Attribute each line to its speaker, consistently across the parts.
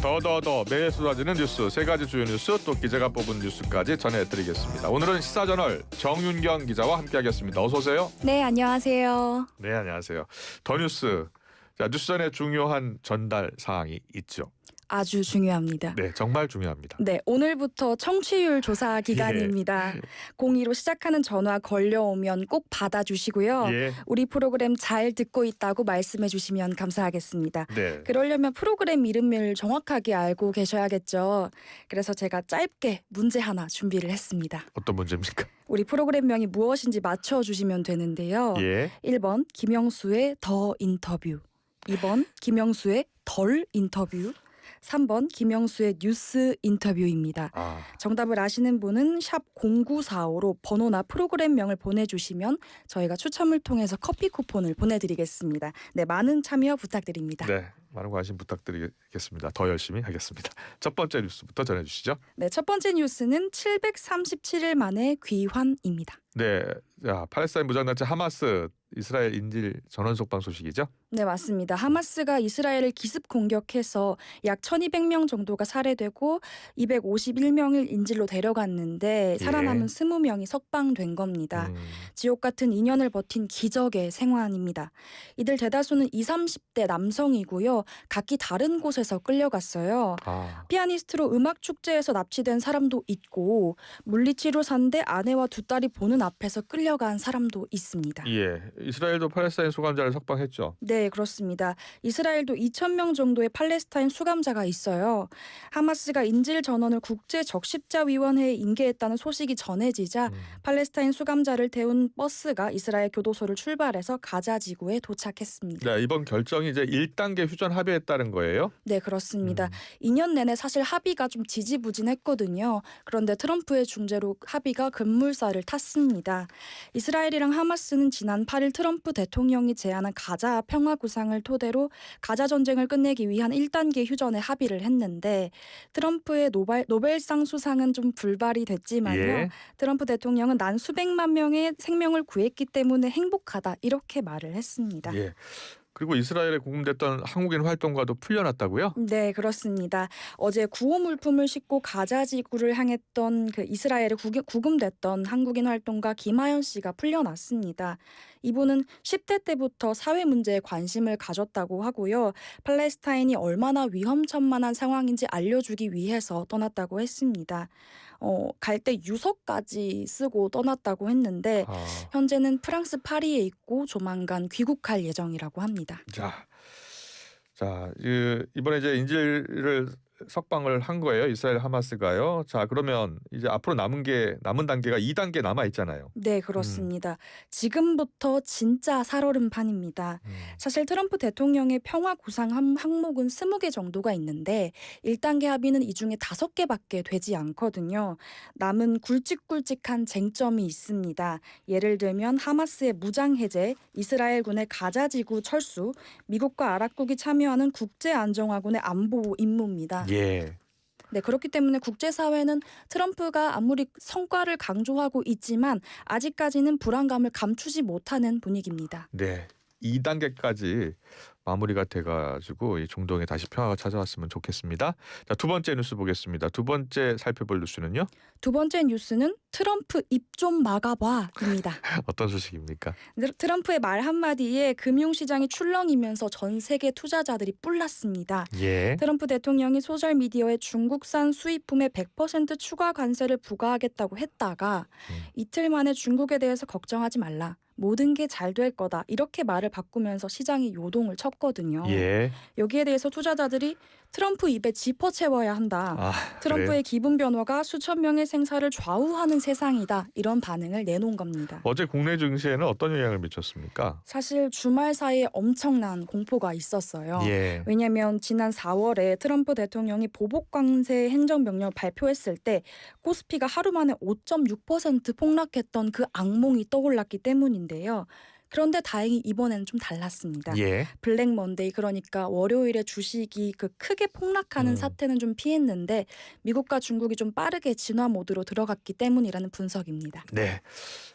Speaker 1: 더더더 매일 쏟아지는 뉴스, 세 가지 주요 뉴스, 또 기자가 뽑은 뉴스까지 전해드리겠습니다. 오늘은 시사저널 정윤경 기자와 함께하겠습니다. 어서 오세요.
Speaker 2: 네, 안녕하세요.
Speaker 1: 네, 안녕하세요. 더 뉴스. 자, 뉴스 전에 중요한 전달 사항이 있죠.
Speaker 2: 아주 중요합니다.
Speaker 1: 네, 정말 중요합니다.
Speaker 2: 네, 오늘부터 청취율 조사 기간입니다. 02로 시작하는 전화 걸려오면 꼭 받아주시고요.
Speaker 1: 예.
Speaker 2: 우리 프로그램 잘 듣고 있다고 말씀해 주시면 감사하겠습니다.
Speaker 1: 네.
Speaker 2: 그러려면 프로그램 이름을 정확하게 알고 계셔야겠죠. 그래서 제가 짧게 문제 하나 준비를 했습니다.
Speaker 1: 어떤 문제입니까?
Speaker 2: 우리 프로그램명이 무엇인지 맞춰주시면 되는데요.
Speaker 1: 예.
Speaker 2: 1번 김영수의 더 인터뷰, 2번 김영수의 덜 인터뷰, 3번 김영수의 뉴스 인터뷰입니다. 정답을 아시는 분은 샵 0945로 번호나 프로그램명을 보내주시면 저희가 추첨을 통해서 커피 쿠폰을 보내드리겠습니다. 네, 많은 참여 부탁드립니다.
Speaker 1: 네, 많은 관심 부탁드리겠습니다. 더 열심히 하겠습니다. 첫 번째 뉴스부터 전해주시죠.
Speaker 2: 네, 첫 번째 뉴스는 737일 만에 귀환입니다.
Speaker 1: 네, 자, 팔레스타인 무장단체 하마스 이스라엘 인질 전원 속방 소식이죠?
Speaker 2: 네, 맞습니다. 하마스가 이스라엘을 기습 공격해서 약 1200명 정도가 살해되고 251명을 인질로 데려갔는데 살아남은 20명이 석방된 겁니다. 지옥 같은 2년을 버틴 기적의 생還입니다. 이들 대다수는 20, 30대 남성이고요. 각기 다른 곳에서 끌려갔어요. 피아니스트로 음악축제에서 납치된 사람도 있고 물리치료사인데 아내와 두 딸이 보는 앞에서 끌려간 사람도 있습니다.
Speaker 1: 예, 이스라엘도 팔레스타인 수감자를 석방했죠?
Speaker 2: 네, 그렇습니다. 이스라엘도 2,000명 정도의 팔레스타인 수감자가 있어요. 하마스가 인질 전원을 국제적십자위원회에 인계했다는 소식이 전해지자 팔레스타인 수감자를 태운 버스가 이스라엘 교도소를 출발해서 가자 지구에 도착했습니다.
Speaker 1: 네, 이번 결정이 이제 1단계 휴전 합의에 따른 거예요?
Speaker 2: 네, 그렇습니다. 2년 내내 사실 합의가 좀 지지부진했거든요. 그런데 트럼프의 중재로 합의가 급물살을 탔습니다. 이스라엘이랑 하마스는 지난 8일 트럼프 대통령이 제안한 가자 평화 구상을 토대로 가자 전쟁을 끝내기 위한 1단계 휴전에 합의를 했는데 트럼프의 노벨상 수상은 좀 불발이 됐지만요.
Speaker 1: 예.
Speaker 2: 트럼프 대통령은 난 수백만 명의 생명을 구했기 때문에 행복하다 이렇게 말을 했습니다.
Speaker 1: 예. 그리고 이스라엘에 공급됐던 한국인 활동가도 풀려났다고요?
Speaker 2: 네, 그렇습니다. 어제 구호 물품을 싣고 가자 지구를 향했던 그 이스라엘에 구금됐던 한국인 활동가 김하연 씨가 풀려났습니다. 이분은 10대 때부터 사회 문제에 관심을 가졌다고 하고요. 팔레스타인이 얼마나 위험천만한 상황인지 알려주기 위해서 떠났다고 했습니다. 갈 때 유서까지 쓰고 떠났다고 했는데 현재는 프랑스 파리에 있고 조만간 귀국할 예정이라고 합니다.
Speaker 1: 자, 이번에 이제 인질을 석방을 한 거예요. 이스라엘 하마스가요. 자, 그러면 이제 앞으로 남은 단계가 2단계 남아 있잖아요.
Speaker 2: 네, 그렇습니다. 지금부터 진짜 살얼음판입니다. 사실 트럼프 대통령의 평화 구상 항목은 20개 정도가 있는데 1단계 합의는 이 중에 5개밖에 되지 않거든요. 남은 굵직굵직한 쟁점이 있습니다. 예를 들면 하마스의 무장 해제, 이스라엘군의 가자 지구 철수, 미국과 아랍국이 참여하는 국제안정화군의 안보 임무입니다.
Speaker 1: 예.
Speaker 2: 네, 그렇기 때문에 국제사회는 트럼프가 아무리 성과를 강조하고 있지만 아직까지는 불안감을 감추지 못하는 분위기입니다.
Speaker 1: 네, 2단계까지 마무리가 돼가지고 이 중동에 다시 평화가 찾아왔으면 좋겠습니다. 자, 두 번째 뉴스 보겠습니다. 두 번째 살펴볼 뉴스는요?
Speaker 2: 두 번째 뉴스는 트럼프 입 좀 막아봐입니다.
Speaker 1: 어떤 소식입니까?
Speaker 2: 트럼프의 말 한마디에 금융시장이 출렁이면서 전 세계 투자자들이 뿔났습니다.
Speaker 1: 예.
Speaker 2: 트럼프 대통령이 소셜미디어에 중국산 수입품에 100% 추가 관세를 부과하겠다고 했다가 이틀 만에 중국에 대해서 걱정하지 말라. 모든 게 잘 될 거다. 이렇게 말을 바꾸면서 시장이 요동을 쳤거든요.
Speaker 1: 예.
Speaker 2: 여기에 대해서 투자자들이 트럼프 입에 짚어 채워야 한다. 트럼프의
Speaker 1: 그래요?
Speaker 2: 기분 변화가 수천 명의 생사를 좌우하는 세상이다. 이런 반응을 내놓은 겁니다.
Speaker 1: 어제 국내 증시에는 어떤 영향을 미쳤습니까?
Speaker 2: 사실 주말 사이에 엄청난 공포가 있었어요.
Speaker 1: 예.
Speaker 2: 왜냐하면 지난 4월에 트럼프 대통령이 보복 관세 행정명령을 발표했을 때 코스피가 하루 만에 5.6% 폭락했던 그 악몽이 떠올랐기 때문인데요. 그런데 다행히 이번에는 좀 달랐습니다.
Speaker 1: 예.
Speaker 2: 블랙 먼데이, 그러니까 월요일에 주식이 그 크게 폭락하는 사태는 좀 피했는데 미국과 중국이 좀 빠르게 진화 모드로 들어갔기 때문이라는 분석입니다.
Speaker 1: 네.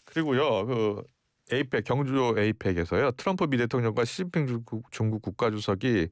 Speaker 1: 그리고요. 에이펙 경주 에이펙에서요. 트럼프 미 대통령과 시진핑 중국 국가주석이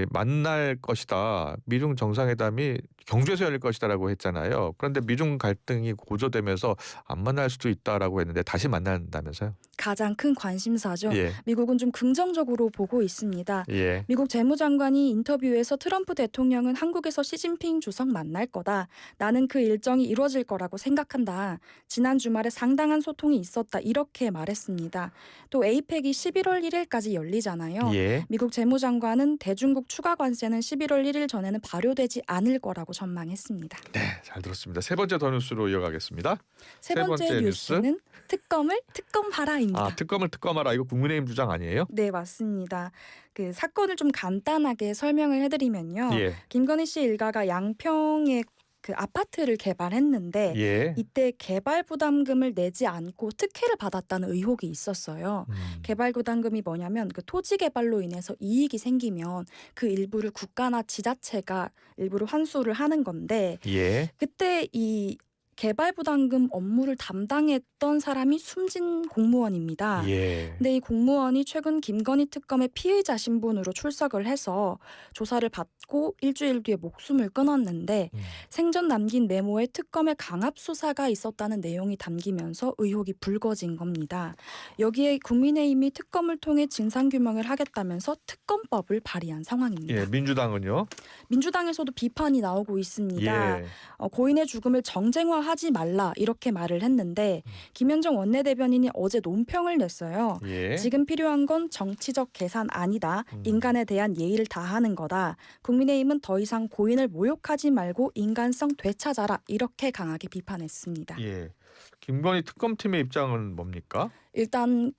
Speaker 1: 만날 것이다. 미중 정상회담이 경주에서 열릴 것이다라고 했잖아요. 그런데 미중 갈등이 고조되면서 안 만날 수도 있다라고 했는데 다시 만난다면서요?
Speaker 2: 가장 큰 관심사죠.
Speaker 1: 예.
Speaker 2: 미국은 좀 긍정적으로 보고 있습니다.
Speaker 1: 예.
Speaker 2: 미국 재무장관이 인터뷰에서 트럼프 대통령은 한국에서 시진핑 주석 만날 거다. 나는 그 일정이 이루어질 거라고 생각한다. 지난 주말에 상당한 소통이 있었다. 이렇게 말했습니다. 또 에이펙이 11월 1일까지 열리잖아요.
Speaker 1: 예.
Speaker 2: 미국 재무장관은 대중국 추가 관세는 11월 1일 전에는 발효되지 않을 거라고 전망했습니다.
Speaker 1: 네, 잘 들었습니다. 세 번째 더 뉴스로 이어가겠습니다.
Speaker 2: 세 번째 뉴스는 특검을 특검하라입니다.
Speaker 1: 특검을 특검하라. 이거 국민의힘 주장 아니에요?
Speaker 2: 네, 맞습니다. 그 사건을 좀 간단하게 설명을 해드리면요.
Speaker 1: 예.
Speaker 2: 김건희 씨 일가가 양평에 그 아파트를 개발했는데
Speaker 1: 예.
Speaker 2: 이때 개발 부담금을 내지 않고 특혜를 받았다는 의혹이 있었어요. 개발 부담금이 뭐냐면 그 토지 개발로 인해서 이익이 생기면 그 일부를 국가나 지자체가 일부를 환수를 하는 건데
Speaker 1: 예.
Speaker 2: 그때 이 개발 부담금 업무를 담당했던 사람이 숨진 공무원입니다.
Speaker 1: 예.
Speaker 2: 근데 이 공무원이 최근 김건희 특검의 피의자 신분으로 출석을 해서 조사를 받고 일주일 뒤에 목숨을 끊었는데 생전 남긴 메모에 특검의 강압 수사가 있었다는 내용이 담기면서 의혹이 불거진 겁니다. 여기에 국민의힘이 특검을 통해 진상규명을 하겠다면서 특검법을 발의한 상황입니다.
Speaker 1: 예. 민주당은요?
Speaker 2: 민주당에서도 비판이 나오고 있습니다.
Speaker 1: 예.
Speaker 2: 고인의 죽음을 정쟁화하지 말라 이렇게 말을 했는데 김현정 원내대변인이 어제 논평을 냈어요.
Speaker 1: 예.
Speaker 2: 지금 필요한 건 정치적 계산 아니다. 인간에 대한 예의를 다하는 거다. 국민의힘은 더 이상 고인을 모욕하지 말고 인간성 되찾아라. 이렇게 강하게 비판했습니다.
Speaker 1: 예. 김건희 특검팀의 입장은 뭡니까?
Speaker 2: 일단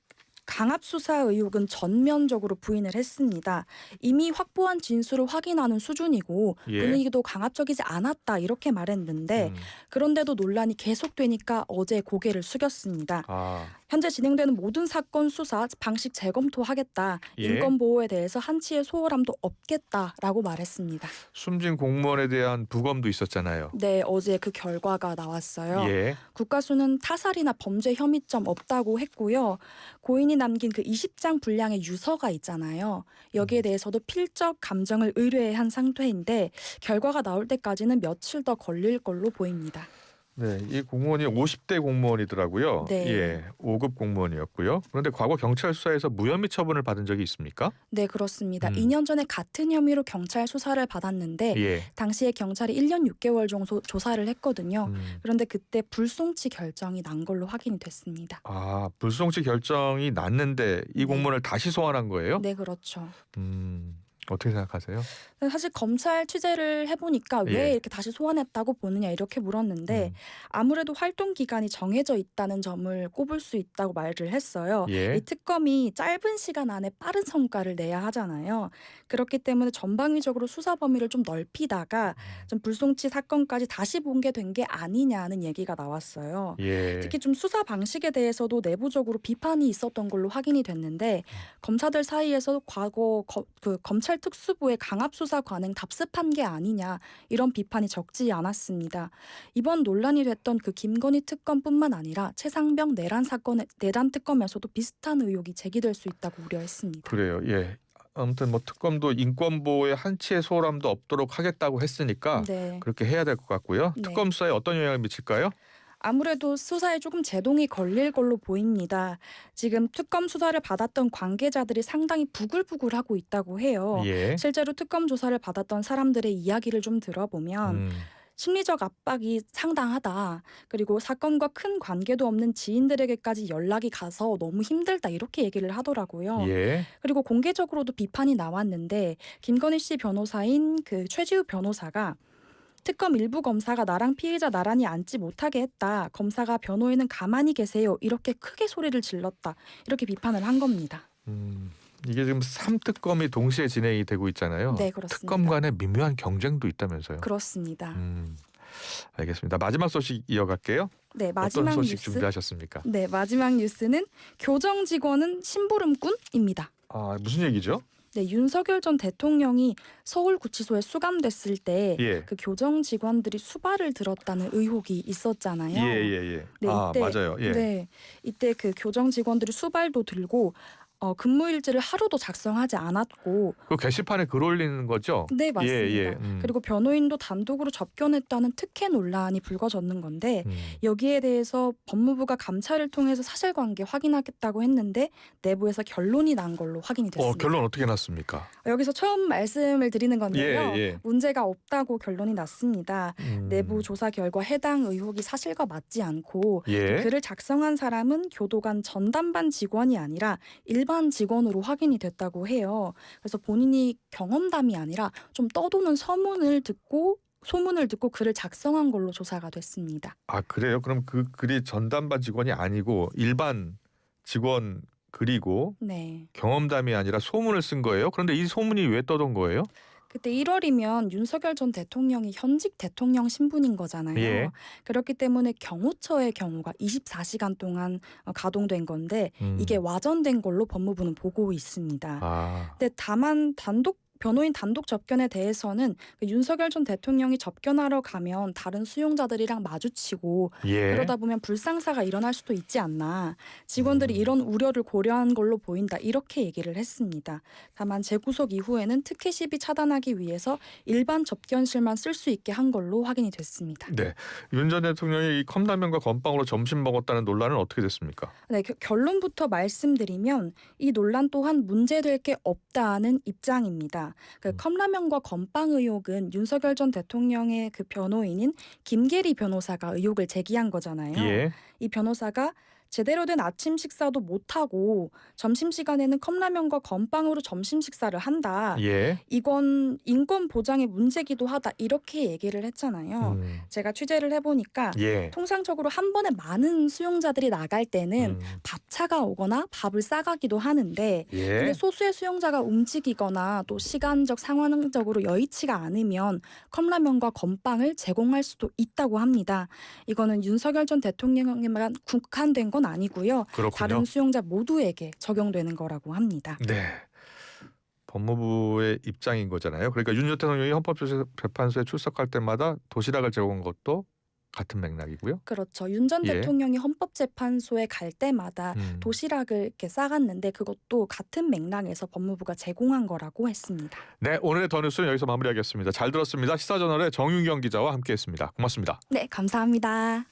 Speaker 2: 강압 수사 의혹은 전면적으로 부인을 했습니다. 이미 확보한 진술을 확인하는 수준이고
Speaker 1: 예.
Speaker 2: 분위기도 강압적이지 않았다 이렇게 말했는데 그런데도 논란이 계속되니까 어제 고개를 숙였습니다. 현재 진행되는 모든 사건 수사 방식 재검토하겠다.
Speaker 1: 예.
Speaker 2: 인권 보호에 대해서 한치의 소홀함도 없겠다라고 말했습니다.
Speaker 1: 숨진 공무원에 대한 부검도 있었잖아요.
Speaker 2: 네, 어제 그 결과가 나왔어요.
Speaker 1: 예.
Speaker 2: 국가수는 타살이나 범죄 혐의점 없다고 했고요. 고인이 남긴 그 20장 분량의 유서가 있잖아요. 여기에 대해서도 필적 감정을 의뢰한 상태인데 결과가 나올 때까지는 며칠 더 걸릴 걸로 보입니다.
Speaker 1: 네, 이 공무원이 50대 공무원이더라고요.
Speaker 2: 네.
Speaker 1: 예, 5급 공무원이었고요. 그런데 과거 경찰 수사에서 무혐의 처분을 받은 적이 있습니까?
Speaker 2: 네, 그렇습니다. 2년 전에 같은 혐의로 경찰 수사를 받았는데
Speaker 1: 예.
Speaker 2: 당시에 경찰이 1년 6개월 정도 조사를 했거든요. 그런데 그때 불송치 결정이 난 걸로 확인이 됐습니다.
Speaker 1: 불송치 결정이 났는데 이 공무원을 다시 소환한 거예요?
Speaker 2: 네, 그렇죠.
Speaker 1: 어떻게 생각하세요?
Speaker 2: 사실 검찰 취재를 해보니까
Speaker 1: 예.
Speaker 2: 왜 이렇게 다시 소환했다고 보느냐 이렇게 물었는데 아무래도 활동 기간이 정해져 있다는 점을 꼽을 수 있다고 말을 했어요.
Speaker 1: 예.
Speaker 2: 이 특검이 짧은 시간 안에 빠른 성과를 내야 하잖아요. 그렇기 때문에 전방위적으로 수사 범위를 좀 넓히다가 좀 불송치 사건까지 다시 본게된 게 아니냐는 얘기가 나왔어요.
Speaker 1: 예.
Speaker 2: 특히 좀 수사 방식에 대해서도 내부적으로 비판이 있었던 걸로 확인이 됐는데 검사들 사이에서 과거 그 검찰 특수부의 강압 수사 관행 답습한 게 아니냐 이런 비판이 적지 않았습니다. 이번 논란이 됐던 그 김건희 특검뿐만 아니라 최상병 내란 사건의 내란 특검에서도 비슷한 의혹이 제기될 수 있다고 우려했습니다.
Speaker 1: 그래요. 예. 아무튼 뭐 특검도 인권 보호에 한치의 소홀함도 없도록 하겠다고 했으니까
Speaker 2: 네.
Speaker 1: 그렇게 해야 될 것 같고요.
Speaker 2: 네.
Speaker 1: 특검 수사에 어떤 영향을 미칠까요?
Speaker 2: 아무래도 수사에 조금 제동이 걸릴 걸로 보입니다. 지금 특검 수사를 받았던 관계자들이 상당히 부글부글하고 있다고 해요.
Speaker 1: 예.
Speaker 2: 실제로 특검 조사를 받았던 사람들의 이야기를 좀 들어보면 심리적 압박이 상당하다. 그리고 사건과 큰 관계도 없는 지인들에게까지 연락이 가서 너무 힘들다 이렇게 얘기를 하더라고요.
Speaker 1: 예.
Speaker 2: 그리고 공개적으로도 비판이 나왔는데 김건희 씨 변호사인 그 최지우 변호사가 특검 일부 검사가 나랑 피해자 나란히 앉지 못하게 했다. 검사가 변호인은 가만히 계세요. 이렇게 크게 소리를 질렀다. 이렇게 비판을 한 겁니다.
Speaker 1: 이게 지금 3특검이 동시에 진행이 되고 있잖아요.
Speaker 2: 네, 그렇습니다.
Speaker 1: 특검 간의 미묘한 경쟁도 있다면서요.
Speaker 2: 그렇습니다.
Speaker 1: 알겠습니다. 마지막 소식 이어갈게요.
Speaker 2: 네, 마지막
Speaker 1: 어떤 소식
Speaker 2: 뉴스.
Speaker 1: 준비하셨습니까?
Speaker 2: 네, 마지막 뉴스는 교정 직원은 심부름꾼입니다.
Speaker 1: 무슨 얘기죠?
Speaker 2: 네, 윤석열 전 대통령이 서울구치소에 수감됐을 때
Speaker 1: 예.
Speaker 2: 그 교정 직원들이 수발을 들었다는 의혹이 있었잖아요.
Speaker 1: 예.
Speaker 2: 네,
Speaker 1: 아,
Speaker 2: 이때
Speaker 1: 맞아요. 예.
Speaker 2: 네, 이때 그 교정 직원들이 수발도 들고 근무일지를 하루도 작성하지 않았고
Speaker 1: 그 게시판에 글 올리는 거죠?
Speaker 2: 네, 맞습니다.
Speaker 1: 예.
Speaker 2: 그리고 변호인도 단독으로 접견했다는 특혜 논란이 불거졌는 건데 여기에 대해서 법무부가 감찰을 통해서 사실관계 확인하겠다고 했는데 내부에서 결론이 난 걸로 확인이 됐습니다.
Speaker 1: 결론 어떻게 났습니까?
Speaker 2: 여기서 처음 말씀을 드리는 건데요.
Speaker 1: 예.
Speaker 2: 문제가 없다고 결론이 났습니다. 내부 조사 결과 해당 의혹이 사실과 맞지 않고
Speaker 1: 예.
Speaker 2: 글을 작성한 사람은 교도관 전담반 직원이 아니라 일반 직원으로 확인이 됐다고 해요. 그래서 본인이 경험담이 아니라 좀 떠도는 소문을 듣고 글을 작성한 걸로 조사가 됐습니다.
Speaker 1: 아, 그래요? 그럼 그 글이 전담반 직원이 아니고 일반 직원 글이고
Speaker 2: 네.
Speaker 1: 경험담이 아니라 소문을 쓴 거예요? 그런데 이 소문이 왜 떠돈 거예요?
Speaker 2: 그때 1월이면 윤석열 전 대통령이 현직 대통령 신분인 거잖아요.
Speaker 1: 예.
Speaker 2: 그렇기 때문에 경호처의 경우가 24시간 동안 가동된 건데 이게 와전된 걸로 법무부는 보고 있습니다.
Speaker 1: 아.
Speaker 2: 근데 다만 변호인 단독 접견에 대해서는 그 윤석열 전 대통령이 접견하러 가면 다른 수용자들이랑 마주치고
Speaker 1: 예.
Speaker 2: 그러다 보면 불상사가 일어날 수도 있지 않나. 직원들이 이런 우려를 고려한 걸로 보인다. 이렇게 얘기를 했습니다. 다만 재구속 이후에는 특혜 시비 차단하기 위해서 일반 접견실만 쓸 수 있게 한 걸로 확인이 됐습니다.
Speaker 1: 네. 윤 전 대통령이 이 컵라면과 건빵으로 점심 먹었다는 논란은 어떻게 됐습니까?
Speaker 2: 네, 결론부터 말씀드리면 이 논란 또한 문제될 게 없다는 입장입니다. 그 컵라면과 건빵 의혹은 윤석열 전 대통령의 그 변호인인 김계리 변호사가 의혹을 제기한 거잖아요.
Speaker 1: 예.
Speaker 2: 이 변호사가 제대로 된 아침 식사도 못하고 점심시간에는 컵라면과 건빵으로 점심 식사를 한다.
Speaker 1: 예.
Speaker 2: 이건 인권 보장의 문제기도 하다. 이렇게 얘기를 했잖아요. 제가 취재를 해보니까
Speaker 1: 예.
Speaker 2: 통상적으로 한 번에 많은 수용자들이 나갈 때는 밥차가 오거나 밥을 싸가기도 하는데
Speaker 1: 예.
Speaker 2: 근데 소수의 수용자가 움직이거나 또 시간적 상황적으로 여의치가 않으면 컵라면과 건빵을 제공할 수도 있다고 합니다. 이거는 윤석열 전 대통령에만 국한된 건 아니고요.
Speaker 1: 그렇군요.
Speaker 2: 다른 수용자 모두에게 적용되는 거라고 합니다.
Speaker 1: 네. 법무부의 입장인 거잖아요. 그러니까 윤 전 대통령이 헌법재판소에 출석할 때마다 도시락을 제공한 것도 같은 맥락이고요.
Speaker 2: 그렇죠. 윤 전
Speaker 1: 예.
Speaker 2: 대통령이 헌법재판소에 갈 때마다 도시락을 이렇게 싸갔는데 그것도 같은 맥락에서 법무부가 제공한 거라고 했습니다.
Speaker 1: 네, 오늘의 더 뉴스는 여기서 마무리하겠습니다. 잘 들었습니다. 시사저널의 정윤경 기자와 함께했습니다. 고맙습니다.
Speaker 2: 네, 감사합니다.